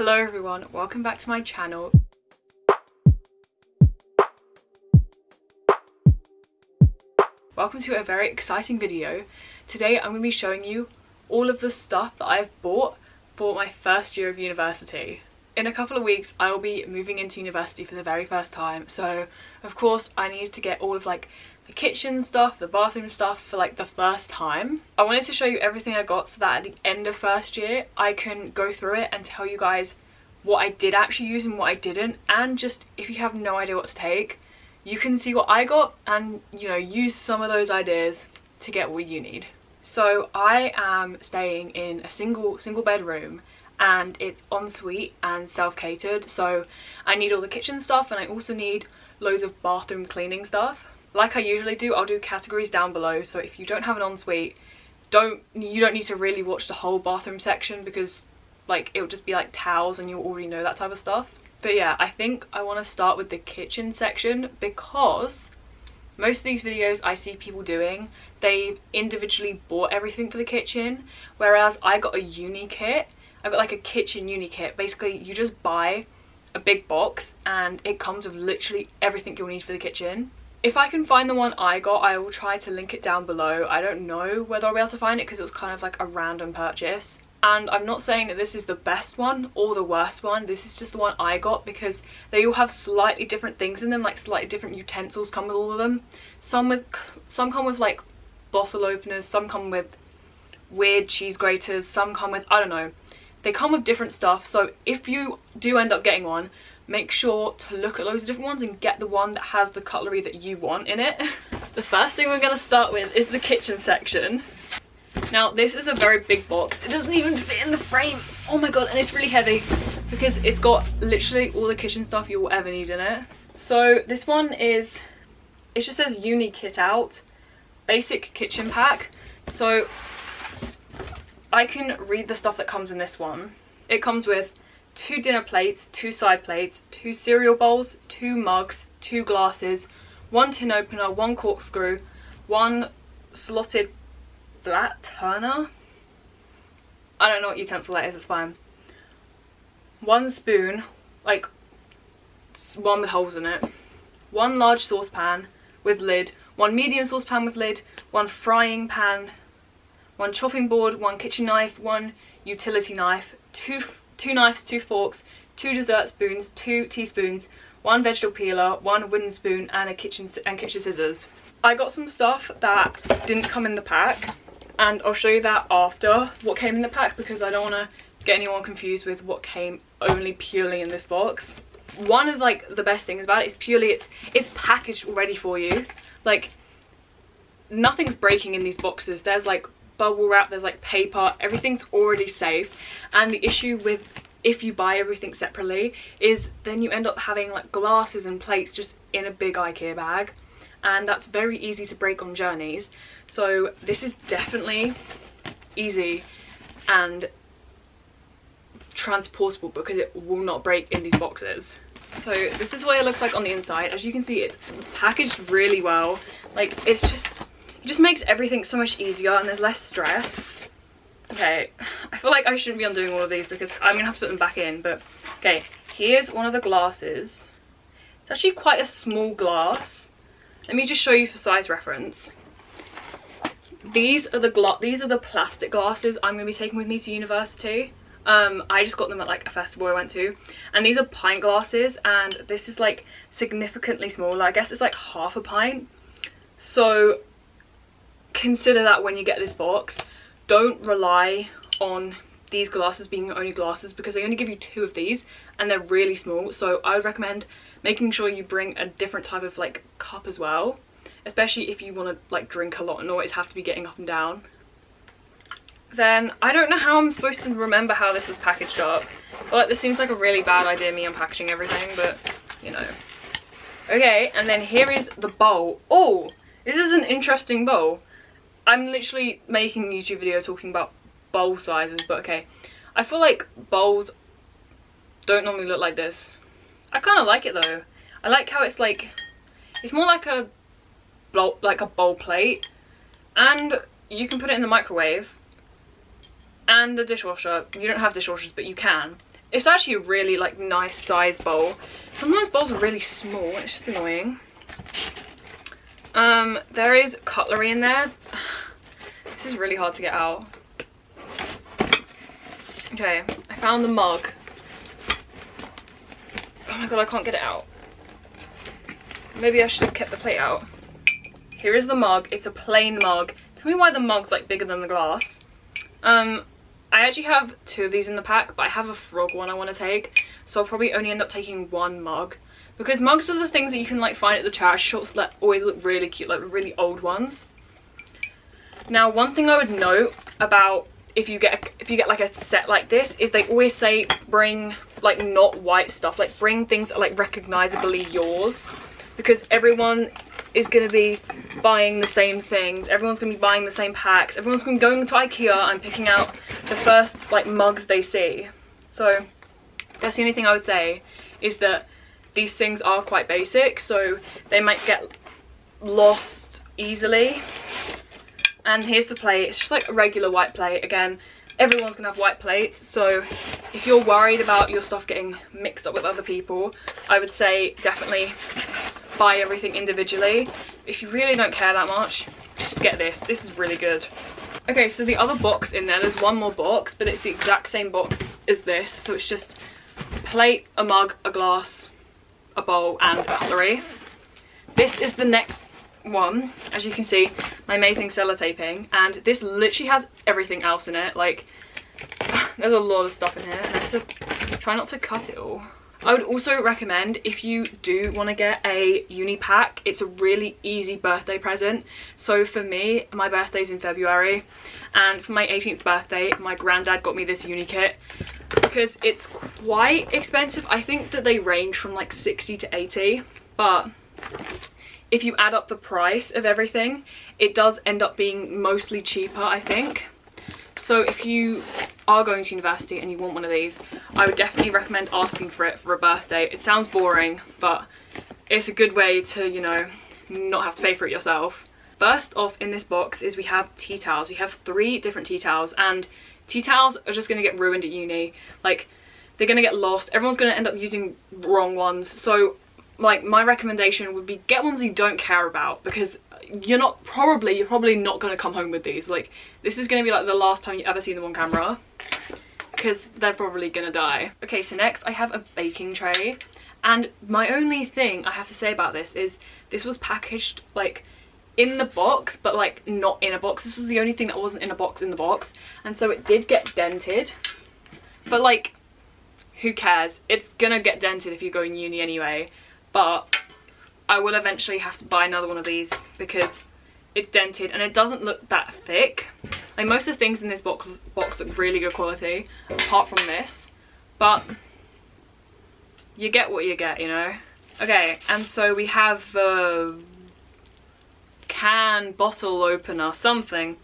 Hello everyone, welcome back to my channel. Welcome to a very exciting video. Today I'm going to be showing you all of the stuff that I've bought for my first year of university. In a couple of weeks I will be moving into university for the very first time, so of course I need to get all of like the kitchen stuff, the bathroom stuff for like the first time. I wanted to show you everything I got so that at the end of first year I can go through it and tell you guys what I did actually use and what I didn't, and just if you have no idea what to take, you can see what I got and, you know, use some of those ideas to get what you need. So I am staying in a single bedroom, and it's ensuite and self-catered, so I need all the kitchen stuff and I also need loads of bathroom cleaning stuff. Like I usually do, I'll do categories down below, so if you don't have an ensuite, you don't need to really watch the whole bathroom section, because like it'll just be like towels and you'll already know that type of stuff. But yeah, I think I want to start with the kitchen section, because most of these videos I see people doing, they've individually bought everything for the kitchen, whereas I got a uni kit. I got like a kitchen uni kit. Basically you just buy a big box and it comes with literally everything you'll need for the kitchen. If I can find the one I got, I will try to link it down below. I don't know whether I'll be able to find it because it was kind of like a random purchase. And I'm not saying that this is the best one or the worst one, this is just the one I got because they all have slightly different things in them, like slightly different utensils come with all of them. Some come with like bottle openers, some come with weird cheese graters, some come with, I don't know. They come with different stuff, so if you do end up getting one, make sure to look at loads of different ones and get the one that has the cutlery that you want in it. The first thing we're going to start with is the kitchen section. Now this is a very big box, it doesn't even fit in the frame, oh my god, and it's really heavy because it's got literally all the kitchen stuff you will ever need in it. So this one is, it just says uni kit out, basic kitchen pack. So I can read the stuff that comes in this one. It comes with 2 dinner plates, 2 side plates, 2 cereal bowls, 2 mugs, 2 glasses, 1 tin opener, 1 corkscrew, 1 slotted flat turner. I don't know what utensil that is, it's fine. 1 spoon, like one with holes in it. 1 large saucepan with lid, 1 medium saucepan with lid, 1 frying pan, 1 chopping board, 1 kitchen knife, 1 utility knife, 2 knives, 2 forks, 2 dessert spoons, 2 teaspoons, 1 vegetable peeler, 1 wooden spoon, and kitchen scissors. I got some stuff that didn't come in the pack, and I'll show you that after what came in the pack, because I don't want to get anyone confused with what came only purely in this box. One of like the best things about it is purely it's packaged already for you. Like nothing's breaking in these boxes. There's like bubble wrap, there's like paper, everything's already safe. And the issue with if you buy everything separately is then you end up having like glasses and plates just in a big IKEA bag, and that's very easy to break on journeys. So this is definitely easy and transportable because it will not break in these boxes. So this is what it looks like on the inside. As you can see, it's packaged really well. Like it just makes everything so much easier and there's less stress. Okay, I feel like I shouldn't be undoing all of these because I'm gonna have to put them back in, but okay, here's one of the glasses. It's actually quite a small glass. Let me just show you for size reference. These are the plastic glasses I'm gonna be taking with me to university. I just got them at like a festival I went to, and these are pint glasses, and this is like significantly smaller. I guess it's like half a pint. So consider that when you get this box. Don't rely on these glasses being your only glasses, because they only give you 2 of these and they're really small. So I would recommend making sure you bring a different type of like cup as well, especially if you want to like drink a lot and always have to be getting up and down. Then I don't know how I'm supposed to remember how this was packaged up, but like, this seems like a really bad idea, me unpackaging everything, but you know. Okay, and then here is the bowl. Oh, this is an interesting bowl. I'm literally making a YouTube video talking about bowl sizes, but okay. I feel like bowls don't normally look like this. I kind of like it though. I like how it's like, it's more like a bowl plate, and you can put it in the microwave and the dishwasher. You don't have dishwashers, but you can. It's actually a really like nice size bowl. Sometimes bowls are really small and it's just annoying. There is cutlery in there. This is really hard to get out. Okay, I found the mug. Oh my god, I can't get it out. Maybe I should have kept the plate out. Here is the mug. It's a plain mug. Tell me why the mug's like bigger than the glass. I actually have 2 of these in the pack, but I have a frog one I want to take, so I'll probably only end up taking 1 mug, because mugs are the things that you can like find at the charity shops that always look really cute, like really old ones. Now, one thing I would note about if you get like a set like this is they always say bring like not white stuff, like bring things that are like recognizably yours, because everyone is going to be buying the same things, everyone's going to be buying the same packs, everyone's going to be going to IKEA and picking out the first like mugs they see. So that's the only thing I would say, is that these things are quite basic, so they might get lost easily. And here's the plate. It's just like a regular white plate. Again, everyone's gonna have white plates, so if you're worried about your stuff getting mixed up with other people, I would say definitely buy everything individually. If you really don't care that much, just get this. This is really good. Okay, so the other box in there's 1 more box, but it's the exact same box as this, so it's just a plate, a mug, a glass, a bowl, and cutlery. This is the next one. As you can see, my amazing sellotaping, and this literally has everything else in it. Like, there's a lot of stuff in here, and I have to try not to cut it all. I would also recommend, if you do want to get a uni pack, it's a really easy birthday present. So for me, my birthday's in February, and for my 18th birthday, my granddad got me this uni kit because it's quite expensive. I think that they range from like 60 to 80, but if you add up the price of everything, it does end up being mostly cheaper, I think. So if you are going to university and you want one of these, I would definitely recommend asking for it for a birthday. It sounds boring, but it's a good way to, you know, not have to pay for it yourself. First off in this box is we have tea towels. We have 3 different tea towels, and tea towels are just going to get ruined at uni. Like, they're going to get lost. Everyone's going to end up using wrong ones. So like, my recommendation would be get ones you don't care about, because you're probably not going to come home with these. Like, this is going to be like the last time you ever see them on camera, because they're probably going to die. Okay, so next I have a baking tray, and my only thing I have to say about this is this was packaged like in the box, but like not in a box. This was the only thing that wasn't in a box in the box, and so it did get dented, but like, who cares? It's gonna get dented if you go in uni anyway. But I will eventually have to buy another one of these because it's dented and it doesn't look that thick. Like, most of the things in this box look really good quality, apart from this. But you get what you get, you know? Okay, and so we have a can bottle opener, something.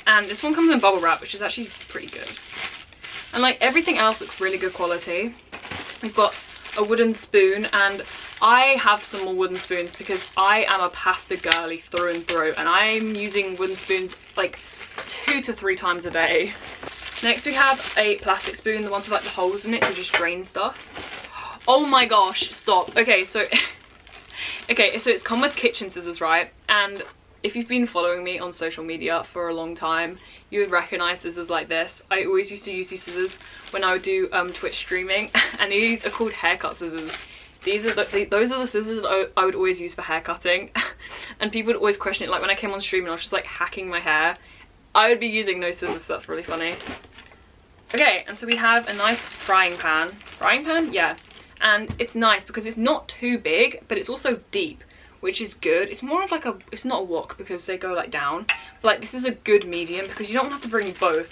And this one comes in bubble wrap, which is actually pretty good. And like, everything else looks really good quality. We've got a wooden spoon, and I have some more wooden spoons because I am a pasta girly through and through, and I'm using wooden spoons like 2 to 3 times a day. Next we have a plastic spoon, the ones with like the holes in it to just drain stuff. Oh my gosh, stop. Okay, so it's come with kitchen scissors, right? And if you've been following me on social media for a long time, you would recognize scissors like this. I always used to use these scissors when I would do Twitch streaming, and these are called haircut scissors. Those are the scissors that I would always use for hair cutting. And people would always question it, like when I came on stream and I was just like hacking my hair, I would be using those scissors, so that's really funny. Okay, and so we have a nice frying pan. Frying pan? Yeah. And it's nice because it's not too big, but it's also deep, which is good. It's more of like it's not a wok because they go like down, but like this is a good medium because you don't have to bring both.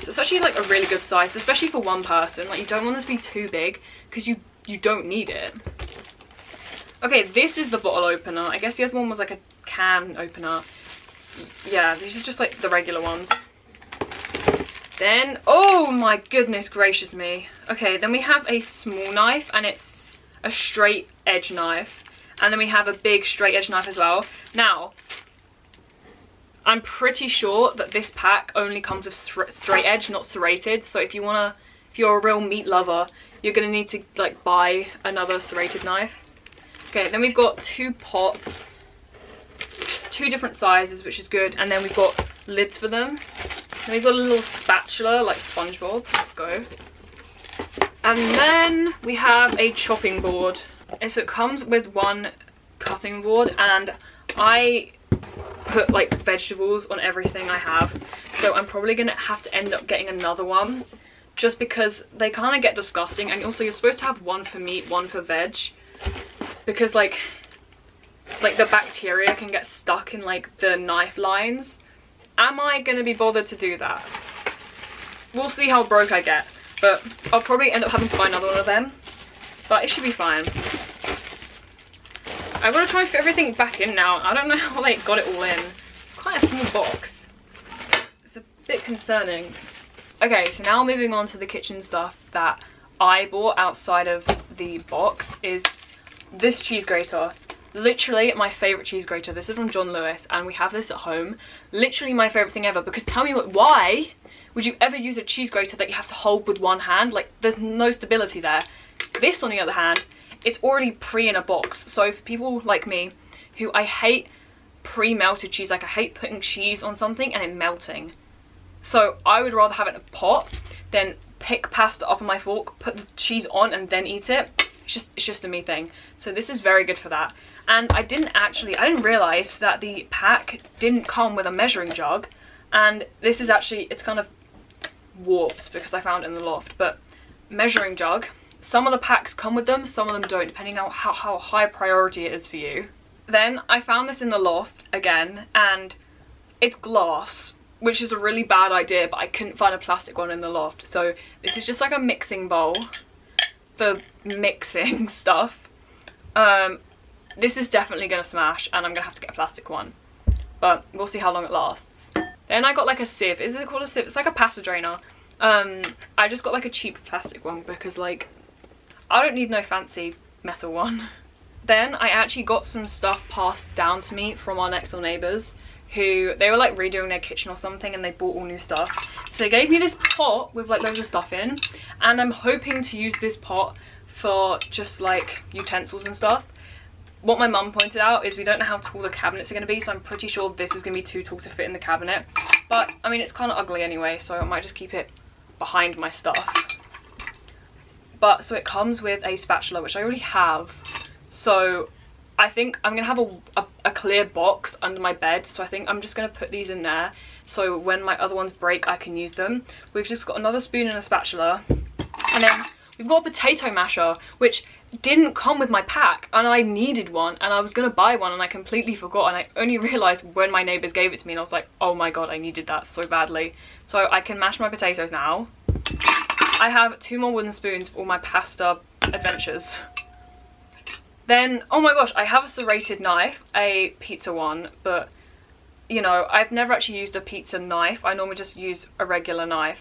So it's actually like a really good size, especially for one person. Like, you don't want this to be too big because you don't need it. Okay, this is the bottle opener. I guess the other one was like a can opener. Yeah, these are just like the regular ones. Then, oh my goodness gracious me. Okay, then we have a small knife, and it's a straight edge knife. And then we have a big straight edge knife as well. Now, I'm pretty sure that this pack only comes with straight edge, not serrated. So if you want to if you're a real meat lover, you're gonna need to like buy another serrated knife. Okay, then we've got 2 pots, just 2 different sizes, which is good, and then we've got lids for them. Then we've got a little spatula like SpongeBob. Let's go. And then we have a chopping board, and so it comes with 1 cutting board, and I put like vegetables on everything I have, so I'm probably gonna have to end up getting another one just because they kind of get disgusting. And also you're supposed to have 1 for meat, 1 for veg, because like the bacteria can get stuck in like the knife lines. Am I gonna be bothered to do that? We'll see how broke I get, but I'll probably end up having to buy another one of them, but it should be fine. I'm gonna try and fit everything back in now. I don't know how they got it all in. It's quite a small box. It's a bit concerning. Okay, so now moving on to the kitchen stuff that I bought outside of the box is this cheese grater. Literally my favourite cheese grater. This is from John Lewis, and we have this at home. Literally my favourite thing ever, because tell me why would you ever use a cheese grater that you have to hold with 1 hand? Like, there's no stability there. This, on the other hand, it's already in a box. So for people like me, who I hate pre-melted cheese, like I hate putting cheese on something and it melting. So I would rather have it in a pot than pick pasta up on my fork, put the cheese on and then eat it. It's just a me thing. So this is very good for that. And I didn't realise that the pack didn't come with a measuring jug. And this is actually, it's kind of warped because I found it in the loft. But measuring jug, some of the packs come with them, some of them don't, depending on how high priority it is for you. Then I found this in the loft again, and it's glass, which is a really bad idea, but I couldn't find a plastic one in the loft. So this is just like a mixing bowl for mixing stuff. This is definitely gonna smash, and I'm gonna have to get a plastic one, but we'll see how long it lasts. Then I got like a sieve. Is it called a sieve? It's like a pasta drainer. I just got like a cheap plastic one because like I don't need no fancy metal one. Then I actually got some stuff passed down to me from our next door neighbours, who they were like redoing their kitchen or something, and they bought all new stuff. So they gave me this pot with like loads of stuff in, and I'm hoping to use this pot for just like utensils and stuff. What my mum pointed out is we don't know how tall the cabinets are going to be, so I'm pretty sure this is going to be too tall to fit in the cabinet. But I mean, it's kind of ugly anyway, so I might just keep it behind my stuff. But so it comes with a spatula, which I already have. So I think I'm gonna have a clear box under my bed, so I think I'm just gonna put these in there so when my other ones break I can use them. We've just got another spoon and a spatula, and then we've got a potato masher, which didn't come with my pack, and I needed one, and I was gonna buy one and I completely forgot, and I only realised when my neighbours gave it to me, and I was like, oh my god, I needed that so badly. So I can mash my potatoes now. I have 2 more wooden spoons for all my pasta adventures. Then, oh my gosh, I have a serrated knife, a pizza one, but, you know, I've never actually used a pizza knife. I normally just use a regular knife,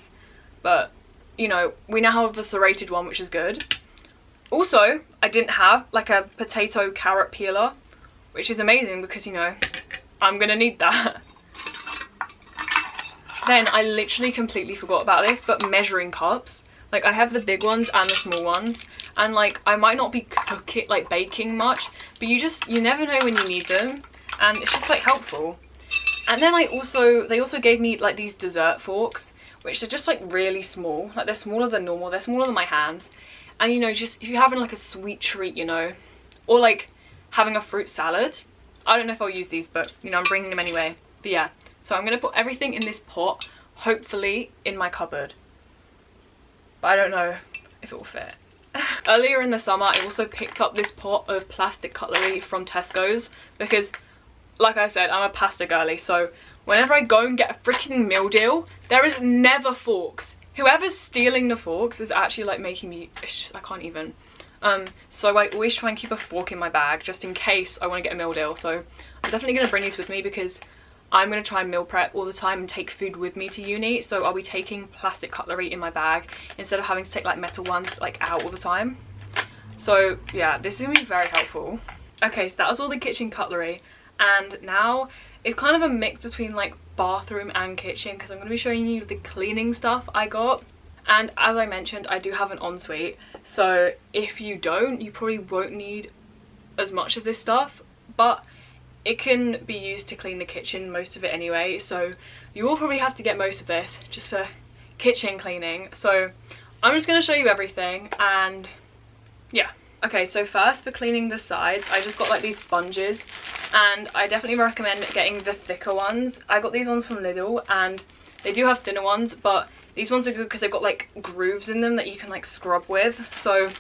but, you know, we now have a serrated one, which is good. Also, I didn't have, like, a potato carrot peeler, which is amazing because, you know, I'm gonna need that. Then, I literally completely forgot about this, but measuring cups. Like, I have the big ones and the small ones, and like I might not be cooking, like baking much, but you never know when you need them, and it's just like helpful. And then they also gave me like these dessert forks, which are just like really small, like they're smaller than normal, they're smaller than my hands. And you know, just if you're having like a sweet treat, you know, or like having a fruit salad, I don't know if I'll use these, but you know, I'm bringing them anyway. But yeah, so I'm gonna put everything in this pot, hopefully in my cupboard, but I don't know if it will fit. Earlier in the summer, I also picked up this pot of plastic cutlery from Tesco's because, like I said, I'm a pasta girly, so whenever I go and get a freaking meal deal, there is never forks. Whoever's stealing the forks is actually like making me, it's just, I can't even. So I always try and keep a fork in my bag just in case I want to get a meal deal. So I'm definitely going to bring these with me because I'm going to try and meal prep all the time and take food with me to uni, so I'll be taking plastic cutlery in my bag instead of having to take like metal ones like out all the time. So yeah, this is going to be very helpful. Okay, so that was all the kitchen cutlery, and now it's kind of a mix between like bathroom and kitchen because I'm going to be showing you the cleaning stuff I got. And as I mentioned, I do have an ensuite, so if you don't, you probably won't need as much of this stuff, but it can be used to clean the kitchen, most of it anyway, so you will probably have to get most of this just for kitchen cleaning. So I'm just going to show you everything, and yeah. Okay, so first for cleaning the sides, I just got like these sponges, and I definitely recommend getting the thicker ones. I got these ones from Lidl, and they do have thinner ones, but these ones are good because they've got like grooves in them that you can like scrub with. So,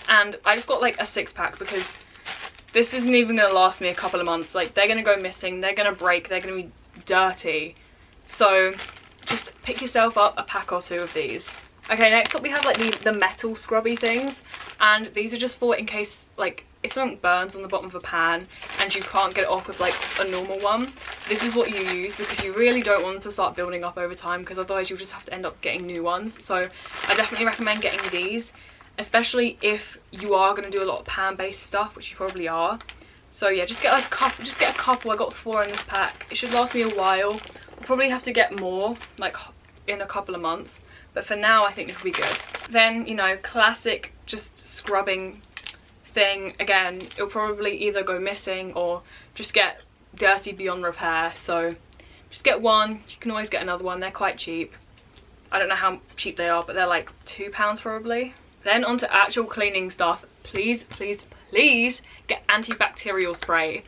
and I just got like a 6-pack because this isn't even going to last me a couple of months. Like, they're going to go missing, they're going to break, they're going to be dirty. So just pick yourself up a pack or 2 of these. Okay, next up we have like the metal scrubby things, and these are just for in case like if something burns on the bottom of a pan and you can't get it off with like a normal one. This is what you use because you really don't want to start building up over time, because otherwise you'll just have to end up getting new ones. So I definitely recommend getting these, especially if you are going to do a lot of pan based stuff, which you probably are. So yeah, just get like a couple. I got 4 in this pack. It should last me a while. I'll probably have to get more like in a couple of months, but for now I think this will be good. Then, you know, classic just scrubbing thing. Again, it'll probably either go missing or just get dirty beyond repair, so just get one. You can always get another one, they're quite cheap. I don't know how cheap they are, but they're like £2 probably. Then onto actual cleaning stuff. Please, please, please get antibacterial spray.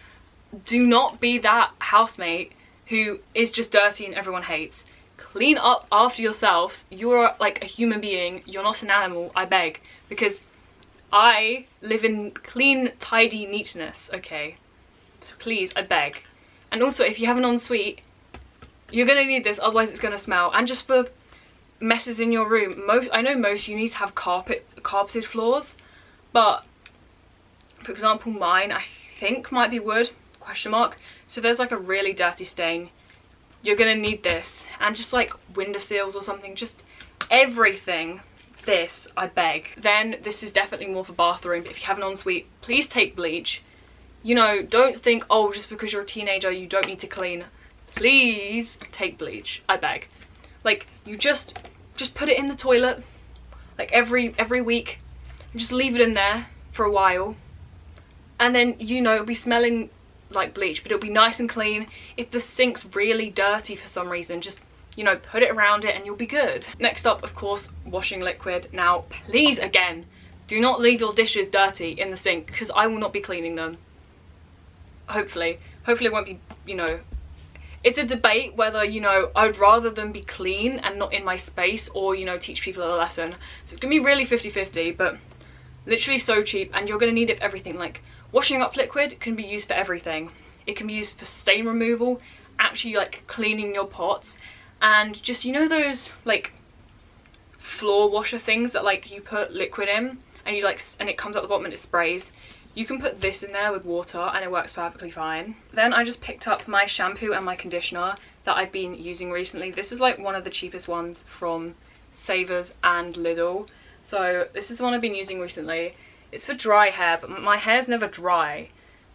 Do not be that housemate who is just dirty and everyone hates. Clean up after yourselves. You're like a human being, you're not an animal, I beg. Because I live in clean, tidy neatness, okay? So please, I beg. And also, if you have an ensuite, you're gonna need this, otherwise it's gonna smell. And just for messes in your room, I know most unis have carpeted floors, but for example mine I think might be wood, question mark. So there's like a really dirty stain, you're gonna need this. And just like windowsills or something, just everything. This, I beg. Then this is definitely more for bathroom, but if you have an ensuite, please take bleach. You know, don't think, oh, just because you're a teenager you don't need to clean. Please take bleach, I beg. Like, you just put it in the toilet like every week and just leave it in there for a while, and then, you know, it'll be smelling like bleach, but it'll be nice and clean. If the sink's really dirty for some reason, just, you know, put it around it and you'll be good. Next up, of course, washing liquid. Now please, again, do not leave your dishes dirty in the sink, because I will not be cleaning them. Hopefully it won't be, you know, it's a debate whether, you know, I'd rather them be clean and not in my space, or, you know, teach people a lesson. So it's gonna be really 50-50, but literally so cheap, and you're gonna need it for everything. Like, washing up liquid can be used for everything. It can be used for stain removal, actually like cleaning your pots, and just, you know, those like floor washer things that like you put liquid in and you like, and it comes out the bottom and it sprays. You can put this in there with water and it works perfectly fine. Then I just picked up my shampoo and my conditioner that I've been using recently. This is like one of the cheapest ones from Savers and Lidl. So this is the one I've been using recently. It's for dry hair, but my hair's never dry.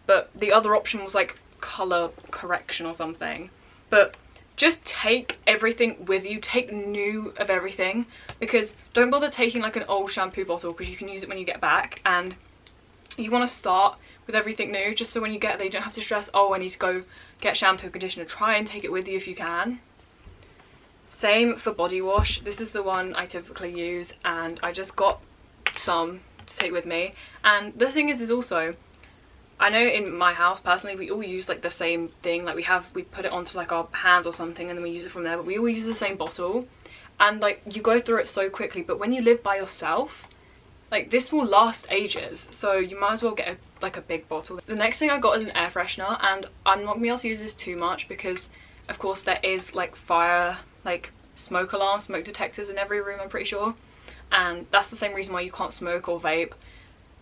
But the other option was like colour correction or something. But just take everything with you, take new of everything, because don't bother taking like an old shampoo bottle, because you can use it when you get back, and you want to start with everything new, just so when you get there you don't have to stress, oh, I need to go get shampoo, conditioner. Try and take it with you if you can. Same for body wash. This is the one I typically use, and I just got some to take with me. And the thing is also, I know in my house personally we all use like the same thing. Like we put it onto like our hands or something and then we use it from there, but we all use the same bottle, and like you go through it so quickly. But when you live by yourself, like this will last ages, so you might as well get like a big bottle. The next thing I got is an air freshener, and I'm not gonna be able to use this too much because of course there is like fire, like smoke alarms, smoke detectors in every room, I'm pretty sure, and that's the same reason why you can't smoke or vape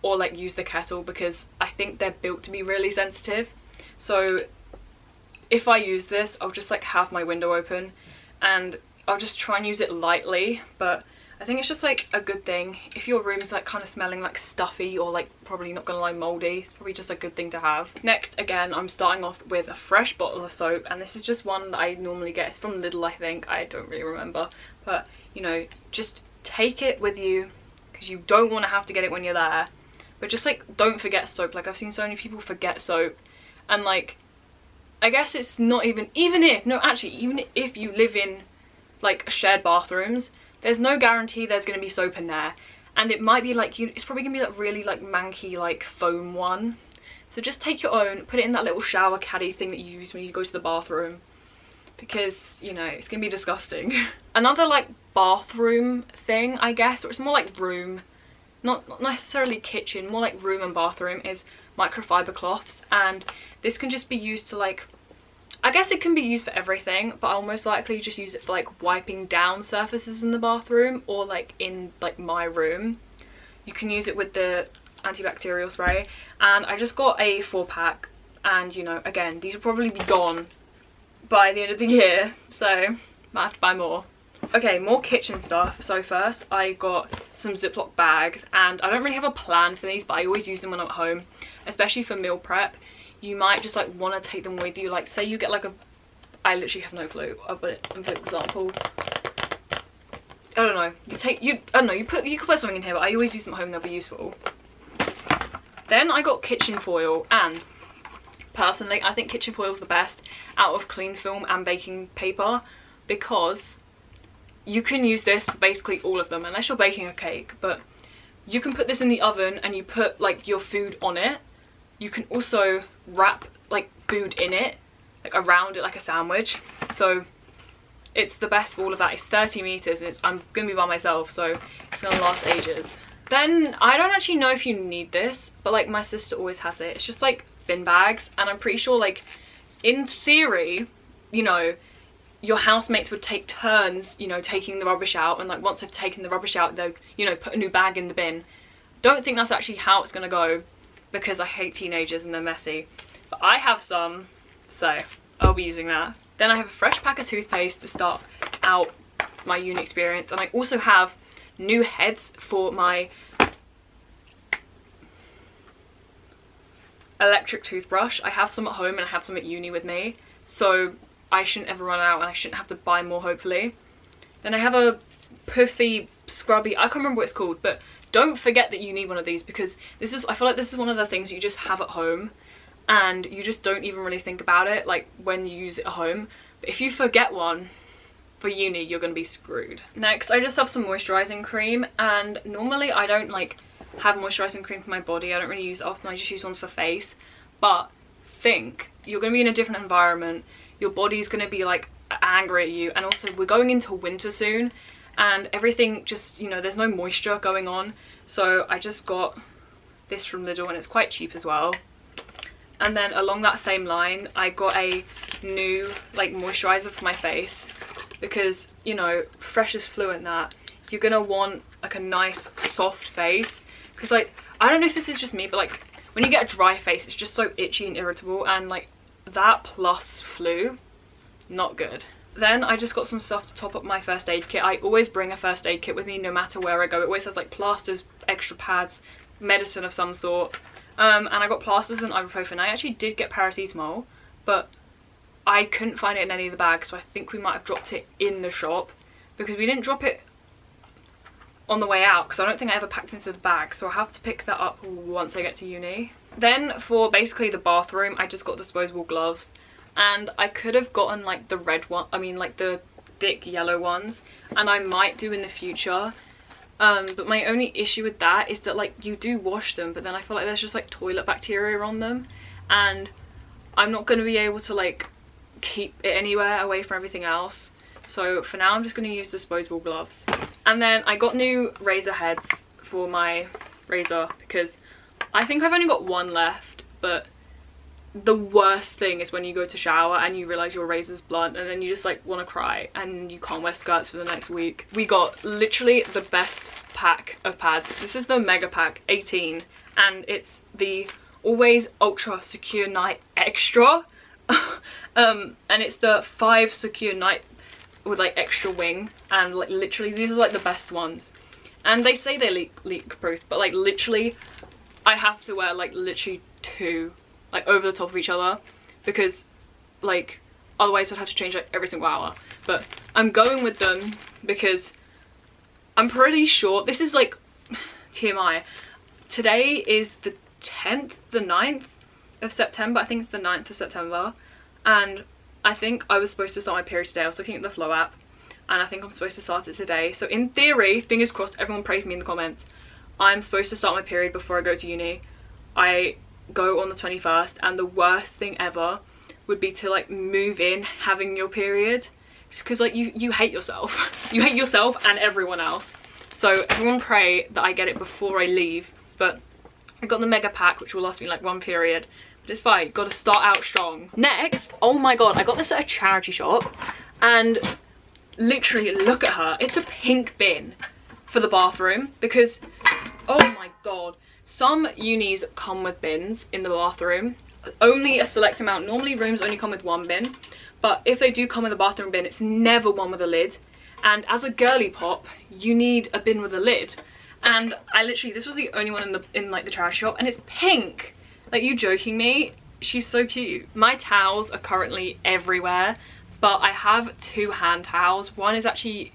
or like use the kettle, because I think they're built to be really sensitive. So if I use this, I'll just like have my window open and I'll just try and use it lightly, but I think it's just like a good thing if your room's like kind of smelling like stuffy or like probably not gonna lie moldy. It's probably just a good thing to have. Next, again, I'm starting off with a fresh bottle of soap, and this is just one that I normally get. It's from Lidl, I think. I don't really remember, but you know, just take it with you because you don't want to have to get it when you're there. But just like, don't forget soap. Like, I've seen so many people forget soap, and like, I guess it's not even if you live in like shared bathrooms, there's no guarantee there's going to be soap in there, and it might be like, it's probably gonna be that really like manky like foam one. So just take your own, put it in that little shower caddy thing that you use when you go to the bathroom, because you know it's gonna be disgusting. Another like bathroom thing, I guess, or it's more like room, not necessarily kitchen, more like room and bathroom, is microfiber cloths. And this can just be used to like, I guess it can be used for everything, but I'll most likely just use it for like wiping down surfaces in the bathroom, or like in like my room. You can use it with the antibacterial spray, and I just got a 4-pack, and you know, again, these will probably be gone by the end of the year, so might have to buy more. Okay, more kitchen stuff. So first I got some Ziploc bags, and I don't really have a plan for these, but I always use them when I'm at home, especially for meal prep. You might just like want to take them with you. Like, say you get like I literally have no clue. I'll put it in for example. I don't know. You could put something in here, but I always use them at home. They'll be useful. Then I got kitchen foil, and personally I think kitchen foil is the best out of cling film and baking paper, because you can use this for basically all of them, unless you're baking a cake. But you can put this in the oven and you put like your food on it. You can also wrap like food in it, like around it like a sandwich. So it's the best of all of that. It's 30 meters, and I'm gonna be by myself, so it's gonna last ages. Then I don't actually know if you need this, but like my sister always has it. It's just like bin bags, and I'm pretty sure like in theory, you know, your housemates would take turns, you know, taking the rubbish out, and like once they've taken the rubbish out, they'll, you know, put a new bag in the bin. Don't think that's actually how it's gonna go, because I hate teenagers and they're messy. But I have some, so I'll be using that. Then I have a fresh pack of toothpaste to start out my uni experience, and I also have new heads for my electric toothbrush. I have some at home and I have some at uni with me, so I shouldn't ever run out, and I shouldn't have to buy more, hopefully. Then I have a puffy scrubby, I can't remember what it's called, but don't forget that you need one of these, because this is, I feel like this is one of the things you just have at home and you just don't even really think about it like when you use it at home. But if you forget one for uni, you're gonna be screwed. Next, I just have some moisturizing cream, and normally I don't like have moisturizing cream for my body. I don't really use it often, I just use ones for face. But think, you're gonna be in a different environment, your body's gonna be like angry at you, and also we're going into winter soon, and everything just, you know, there's no moisture going on. So I just got this from Lidl, and it's quite cheap as well. And then along that same line, I got a new like moisturizer for my face, because, you know, fresh is fluent, that you're gonna want like a nice soft face, because like, I don't know if this is just me, but like when you get a dry face, it's just so itchy and irritable, and like that plus flu, not good. Then I just got some stuff to top up my first aid kit. I always bring a first aid kit with me no matter where I go. It always has like plasters, extra pads, medicine of some sort. And I got plasters and ibuprofen. I actually did get paracetamol, but I couldn't find it in any of the bags, so I think we might have dropped it in the shop, because we didn't drop it on the way out, because I don't think I ever packed it into the bag, so I'll have to pick that up once I get to uni. Then for basically the bathroom, I just got disposable gloves, and I could have gotten like the red one, I mean like the thick yellow ones, and I might do in the future. But my only issue with that is that like you do wash them, but then I feel like there's just like toilet bacteria on them, and I'm not going to be able to like keep it anywhere away from everything else. So for now I'm just going to use disposable gloves. And then I got new razor heads for my razor, because I think I've only got one left, but the worst thing is when you go to shower and you realize your razor's blunt, and then you just like want to cry and you can't wear skirts for the next week. We got literally the best pack of pads. This is the mega pack 18, and it's the Always Ultra Secure Night Extra. And it's the 5 Secure Night with like extra wing, and like literally these are like the best ones, and they say they're leak proof, but like literally I have to wear like literally 2 like over the top of each other, because like otherwise I'd have to change like every single hour. But I'm going with them because I'm pretty sure, this is like TMI, today is the 10th, the 9th of September. I think it's the 9th of September, and I think I was supposed to start my period today. I was looking at the Flow app, and I think I'm supposed to start it today. So in theory, fingers crossed, everyone pray for me in the comments, I'm supposed to start my period before I go to uni. I go on the 21st, and the worst thing ever would be to like move in having your period, just because like you hate yourself. You hate yourself and everyone else. So everyone pray that I get it before I leave. But I got the mega pack, which will last me like 1 period, but it's fine, gotta start out strong. Next, oh my god, I got this at a charity shop, and literally look at her, it's a pink bin for the bathroom, because oh my god, some unis come with bins in the bathroom, only a select amount. Normally rooms only come with 1 bin, but if they do come with a bathroom bin, it's never one with a lid. And as a girly pop, you need a bin with a lid. And I literally, this was the only one in like the charity shop, and it's pink. Like, you joking me? She's so cute. My towels are currently everywhere, but I have 2 hand towels. One is actually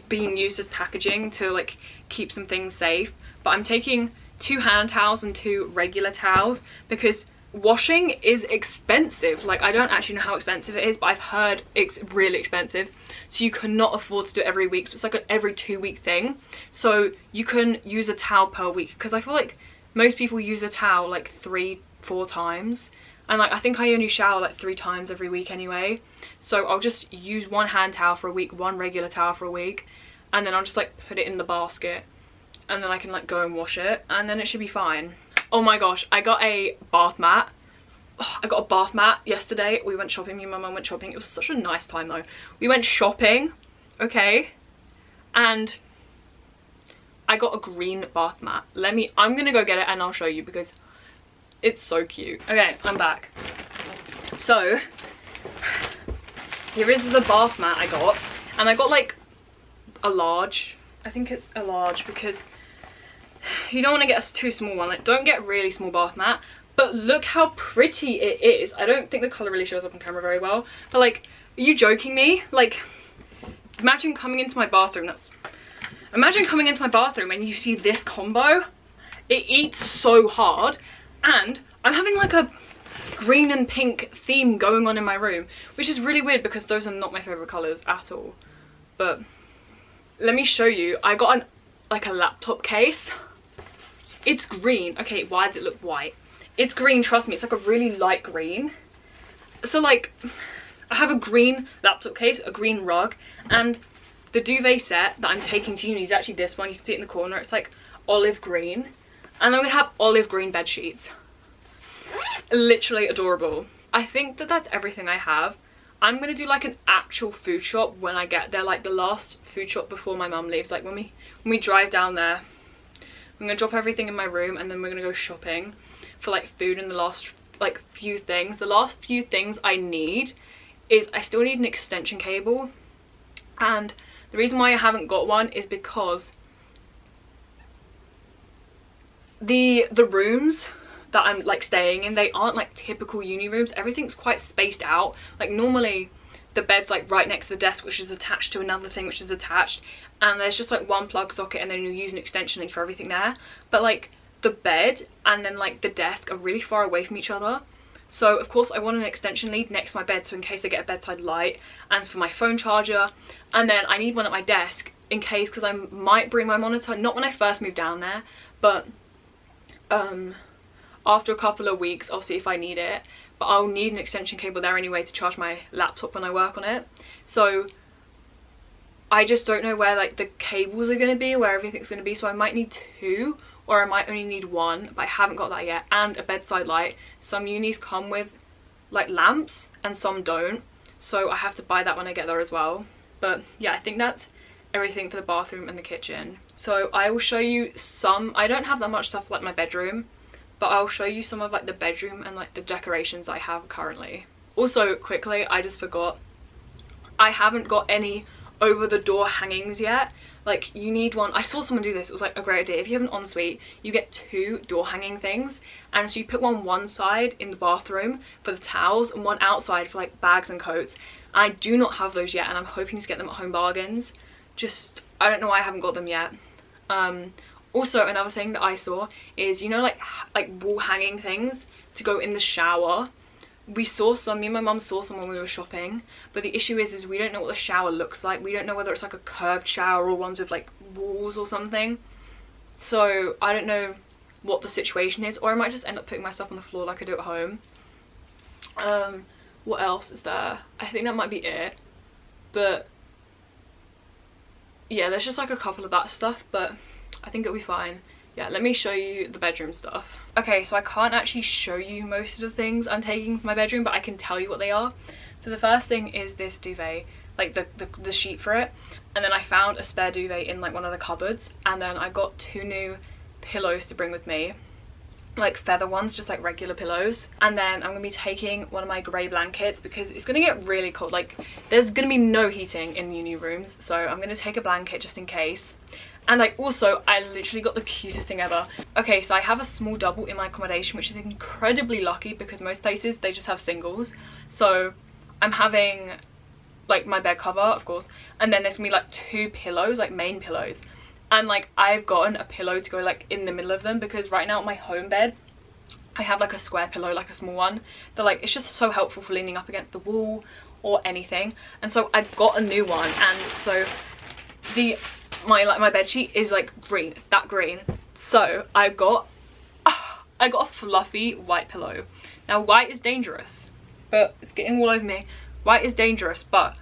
being used as packaging to like keep some things safe, but I'm taking 2 hand towels and 2 regular towels because washing is expensive. Like, I don't actually know how expensive it is, but I've heard it's really expensive, so you cannot afford to do it every week. So it's like an every 2-week thing, so you can use a towel per week, because I feel like most people use a towel like 3-4 times, and like I think I only shower like 3 times every week anyway. So I'll just use 1 hand towel for a week, 1 regular towel for a week, and then I'll just like put it in the basket, and then I can like go and wash it, and then it should be fine. Oh my gosh, I got a bath mat. Oh, I got a bath mat yesterday. We went shopping, me and my mum went shopping. It was such a nice time though. We went shopping, okay, and I got a green bath mat. I'm gonna go get it and I'll show you because it's so cute. Okay, I'm back. So, here is the bath mat I got, and I got like a large. I think it's a large because you don't want to get a too small one. Like, don't get really small bath mat, but look how pretty it is. I don't think the color really shows up on camera very well, but like, are you joking me? Like, imagine coming into my bathroom, imagine coming into my bathroom and you see this combo. It eats so hard, and I'm having like a green and pink theme going on in my room, which is really weird because those are not my favorite colors at all. But let me show you. I got like a laptop case. It's green. Okay, why does it look white? It's green, trust me. It's like a really light green. So like, I have a green laptop case, a green rug, and the duvet set that I'm taking to uni is actually this one. You can see it in the corner. It's like olive green, and I'm gonna have olive green bed sheets. Literally adorable. I think that that's everything I have. I'm gonna do like an actual food shop when I get there, like the last food shop before my mum leaves. Like when we drive down there, I'm gonna drop everything in my room, and then we're gonna go shopping for like food and the last like few things. The last few things I need is I still need an extension cable, and the reason why I haven't got one is because the rooms that I'm like staying in, they aren't like typical uni rooms. Everything's quite spaced out. Like normally the bed's like right next to the desk, which is attached to another thing which is attached, and there's just like 1 plug socket, and then you use an extension link for everything there. But like the bed and then like the desk are really far away from each other, so of course I want an extension lead next to my bed, so in case I get a bedside light, and for my phone charger, and then I need one at my desk in case, because I might bring my monitor, not when I first move down there, but after a couple of weeks I'll see if I need it. But I'll need an extension cable there anyway to charge my laptop when I work on it. So I just don't know where like the cables are going to be, where everything's going to be, so I might need 2 or I might only need 1, but I haven't got that yet. And a bedside light. Some unis come with like lamps and some don't, so I have to buy that when I get there as well. But yeah, I think that's everything for the bathroom and the kitchen. So I will show you some, I don't have that much stuff like my bedroom, but I'll show you some of like the bedroom and like the decorations I have currently. Also quickly, I just forgot, I haven't got any over the door hangings yet. Like, you need one. I saw someone do this, it was like a great idea. If you have an ensuite, you get 2 door hanging things, and so you put one side in the bathroom for the towels and one outside for like bags and coats. I do not have those yet, and I'm hoping to get them at Home Bargains. Just, I don't know why I haven't got them yet. Also, another thing that I saw is, you know, like wall hanging things to go in the shower. We saw some, me and my mum saw some when we were shopping, but the issue is we don't know what the shower looks like. We don't know whether it's like a curved shower or ones with like walls or something. So I don't know what the situation is, or I might just end up putting my stuff on the floor like I do at home. What else is there? I think that might be it. But yeah, there's just like a couple of that stuff, but I think it'll be fine. Yeah, let me show you the bedroom stuff. Okay, so I can't actually show you most of the things I'm taking from my bedroom, but I can tell you what they are. So the first thing is this duvet, like the sheet for it, and then I found a spare duvet in like one of the cupboards, and then I got 2 new pillows to bring with me, like feather ones, just like regular pillows. And then I'm gonna be taking one of my grey blankets because it's gonna get really cold. Like there's gonna be no heating in uni rooms, so I'm gonna take a blanket just in case. And I literally got the cutest thing ever. Okay, so I have a small double in my accommodation, which is incredibly lucky because most places they just have singles. So I'm having like my bed cover, of course, and then there's gonna be like 2 pillows, like main pillows. And like I've gotten a pillow to go like in the middle of them, because right now at my home bed I have like a square pillow, like a small one, that like it's just so helpful for leaning up against the wall or anything. And so I've got a new one, and so my bed sheet is like green, it's that green. So I got a fluffy white pillow. Now white is dangerous, but it's getting all over me. White is dangerous, but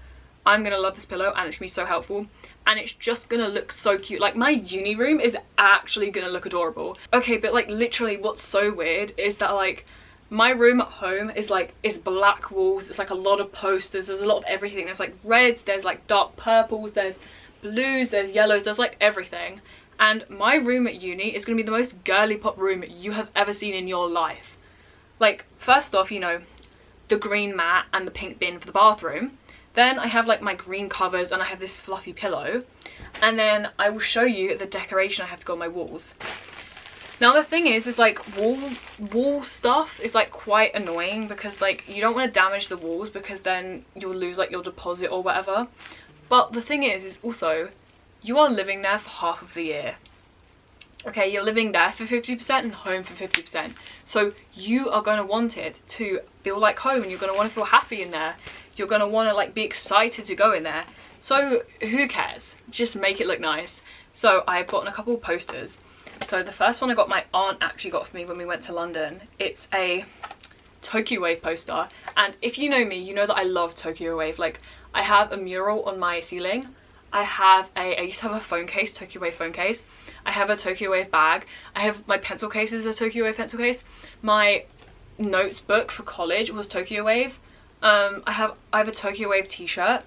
I'm gonna love this pillow and it's gonna be so helpful, and it's just gonna look so cute. Like my uni room is actually gonna look adorable. Okay, but like literally what's so weird is that like my room at home is like, it's black walls, it's like a lot of posters, there's a lot of everything. There's like reds, there's like dark purples, there's blues, there's yellows, there's like everything. And my room at uni is gonna be the most girly pop room you have ever seen in your life. Like first off, you know, the green mat and the pink bin for the bathroom. Then I have like my green covers and I have this fluffy pillow. And then I will show you the decoration I have to go on my walls. Now the thing is like wall stuff is like quite annoying, because like you don't want to damage the walls because then you'll lose like your deposit or whatever. But the thing is also, you are living there for half of the year. Okay, you're living there for 50% and home for 50%. So you are going to want it to feel like home, and you're going to want to feel happy in there. You're going to want to like be excited to go in there. So who cares? Just make it look nice. So I've gotten a couple of posters. So the first one I got, my aunt actually got for me when we went to London. It's a Tokyo Wave poster. And if you know me, you know that I love Tokyo Wave. Like, I have a mural on my ceiling. I used to have a phone case, Tokyo Wave phone case. I have a Tokyo Wave bag. I have my pencil case is a Tokyo Wave pencil case. My notes book for college was Tokyo Wave. I have a Tokyo Wave t-shirt.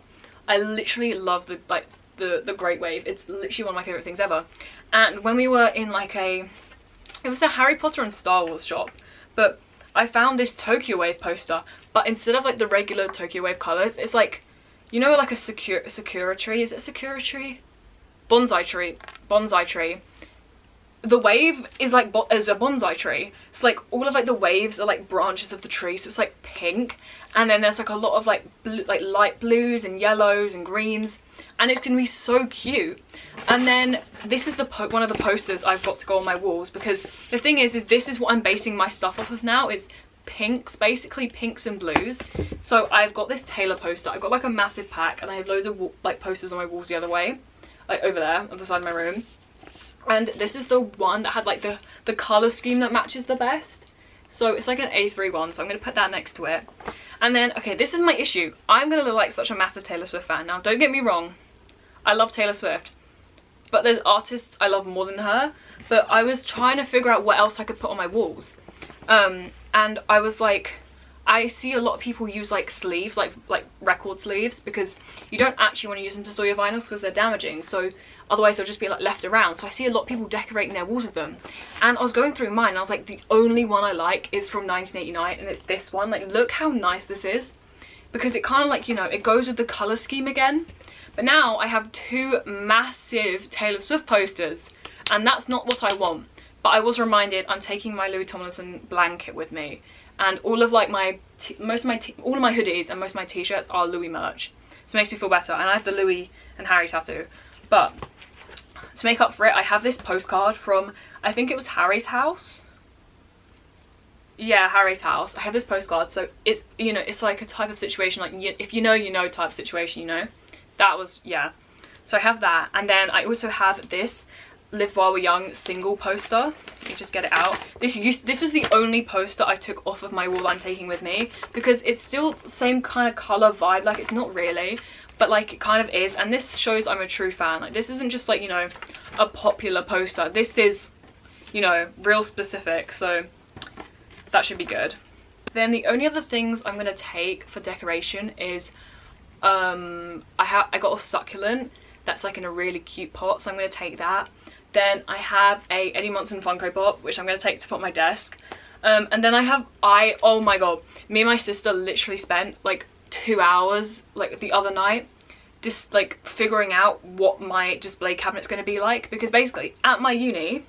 I literally love the Great Wave. It's literally one of my favorite things ever. And when we were in like it was a Harry Potter and Star Wars shop, but I found this Tokyo Wave poster, but instead of like the regular Tokyo Wave colors, it's like, you know, like a sakura tree. Is it sakura tree? Bonsai tree. The wave is like as a bonsai tree. So like all of like the waves are like branches of the tree, so it's like pink, and then there's like a lot of like light blues and yellows and greens, and it's gonna be so cute. And then this is one of the posters I've got to go on my walls, because the thing is this is what I'm basing my stuff off of now, is pinks, basically pinks and blues. So I've got this Taylor poster. I've got like a massive pack, and I have loads of like posters on my walls the other way, like over there on the side of my room. And this is the one that had like the colour scheme that matches the best. So it's like an A3 one, so I'm going to put that next to it. And then, okay, this is my issue. I'm going to look like such a massive Taylor Swift fan. Now, don't get me wrong. I love Taylor Swift. But there's artists I love more than her. But I was trying to figure out what else I could put on my walls. And I was like, I see a lot of people use like sleeves, like record sleeves, because you don't actually want to use them to store your vinyls because they're damaging. So otherwise they'll just be like left around. So I see a lot of people decorating their walls with them. And I was going through mine and I was like, the only one I like is from 1989, and it's this one. Like, look how nice this is, because it kind of like, you know, it goes with the colour scheme again. But now I have 2 massive Taylor Swift posters, and that's not what I want. But I was reminded I'm taking my Louis Tomlinson blanket with me, and all of like my all of my hoodies and most of my t-shirts are Louis merch, so it makes me feel better. And I have the Louis and Harry tattoo. But to make up for it, I have this postcard from, I think it was Harry's house. Yeah, Harry's house. I have this postcard, so it's, you know, it's like a type of situation, like, if you know type of situation, you know. That was, yeah. So I have that, and then I also have this Live While We're Young single poster. Let me just get it out. This was the only poster I took off of my wall I'm taking with me, because it's still same kind of colour vibe, like it's not really, but like it kind of is, and this shows I'm a true fan. Like this isn't just like, you know, a popular poster. This is, you know, real specific, so that should be good. Then the only other things I'm gonna take for decoration is I got a succulent that's like in a really cute pot, so I'm gonna take that. Then I have a Eddie Munson Funko Pop, which I'm gonna take to put on my desk. And then oh my god, me and my sister literally spent like 2 hours like the other night just like figuring out what my display cabinet's gonna be like, because basically at my uni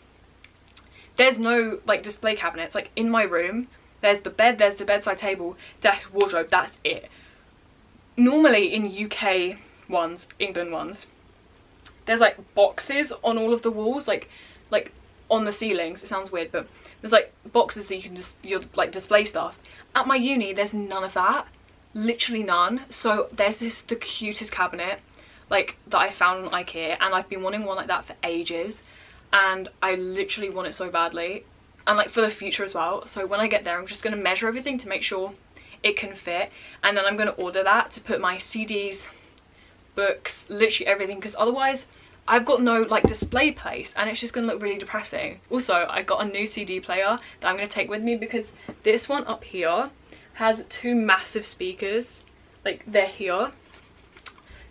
there's no like display cabinets. Like in my room there's the bed, there's the bedside table, desk, wardrobe, that's it. Normally in UK ones, England ones, there's like boxes on all of the walls, like on the ceilings. It sounds weird, but there's like boxes so you can just like display stuff. At my uni there's none of that, literally none. So there's the cutest cabinet like that I found on IKEA, and I've been wanting one like that for ages, and I literally want it so badly, and like for the future as well. So when I get there I'm just going to measure everything to make sure it can fit, and then I'm going to order that to put my CDs, books, literally everything, because otherwise I've got no like display place and it's just gonna look really depressing. Also, I got a new CD player that I'm gonna take with me, because this one up here has 2 massive speakers, like they're here,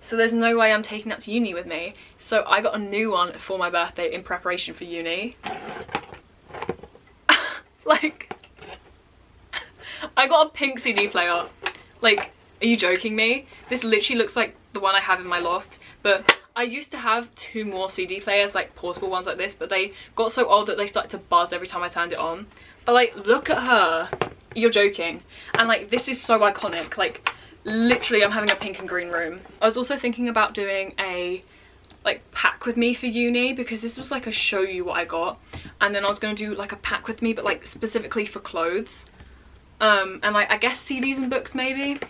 so there's no way I'm taking that to uni with me. So I got a new one for my birthday in preparation for uni. Like I got a pink CD player. Like, are you joking me? This literally looks like the one I have in my loft, but I used to have 2 more CD players, like portable ones like this, but they got so old that they started to buzz every time I turned it on. But like, look at her. You're joking. And like, this is so iconic. Like literally I'm having a pink and green room. I was also thinking about doing a like pack with me for uni, because this was like a show you what I got, and then I was going to do like a pack with me but like specifically for clothes, and like I guess CDs and books maybe.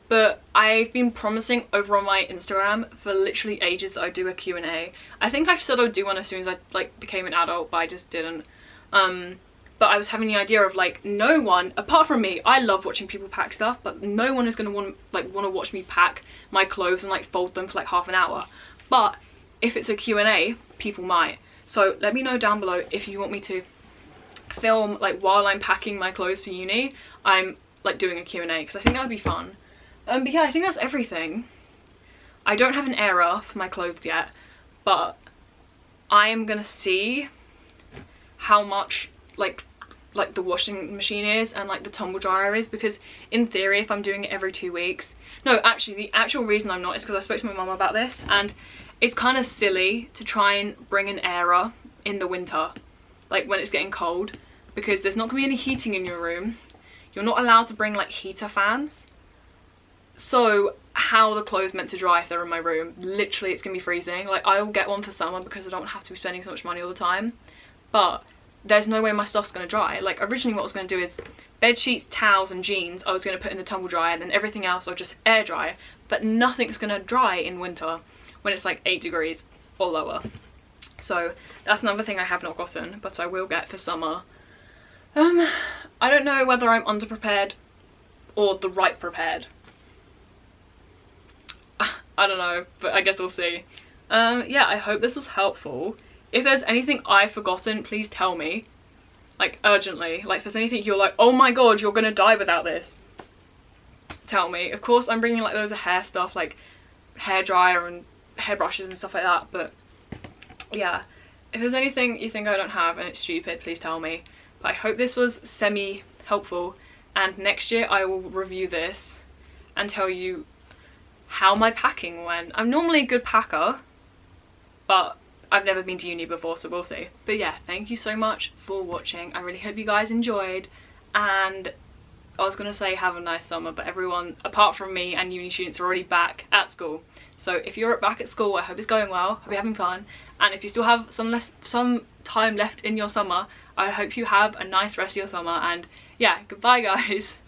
But I've been promising over on my Instagram for literally ages that I'd do a Q&A. I think I said I'd do one as soon as I like became an adult, but I just didn't. But I was having the idea of like, no one apart from me, I love watching people pack stuff, but no one is going to want to watch me pack my clothes and like fold them for like half an hour. But if it's a Q&A, people might. So let me know down below if you want me to film like while I'm packing my clothes for uni, I'm like doing a Q&A, because I think that would be fun. But yeah, I think that's everything. I don't have an airer for my clothes yet, but I am gonna see how much like the washing machine is and like the tumble dryer is, because in theory if I'm doing it every 2 weeks, no, actually the actual reason I'm not is because I spoke to my mum about this, and it's kind of silly to try and bring an airer in the winter, like when it's getting cold, because there's not gonna be any heating in your room. You're not allowed to bring like heater fans. So how are the clothes meant to dry if they're in my room? Literally it's gonna be freezing. Like I will get one for summer because I don't have to be spending so much money all the time, but there's no way my stuff's gonna dry. Like originally what I was gonna do is bed sheets, towels and jeans I was gonna put in the tumble dryer, and then everything else I'll just air dry, but nothing's gonna dry in winter when it's like 8 degrees or lower. So that's another thing I have not gotten, but I will get for summer. I don't know whether I'm underprepared or the right prepared. I don't know, but I guess we'll see. Yeah, I hope this was helpful. If there's anything I've forgotten, please tell me. Like, urgently. Like, if there's anything you're like, oh my god, you're gonna die without this, tell me. Of course, I'm bringing like loads of hair stuff, like hair dryer and hairbrushes and stuff like that, but yeah. If there's anything you think I don't have and it's stupid, please tell me. But I hope this was semi-helpful, and next year I will review this and tell you how my packing went. I'm normally a good packer, but I've never been to uni before, so we'll see. But yeah, thank you so much for watching. I really hope you guys enjoyed, and I was gonna say have a nice summer, but everyone apart from me and uni students are already back at school. So if you're back at school, I hope it's going well, hope you're having fun, and if you still have some time left in your summer, I hope you have a nice rest of your summer. And yeah, goodbye guys.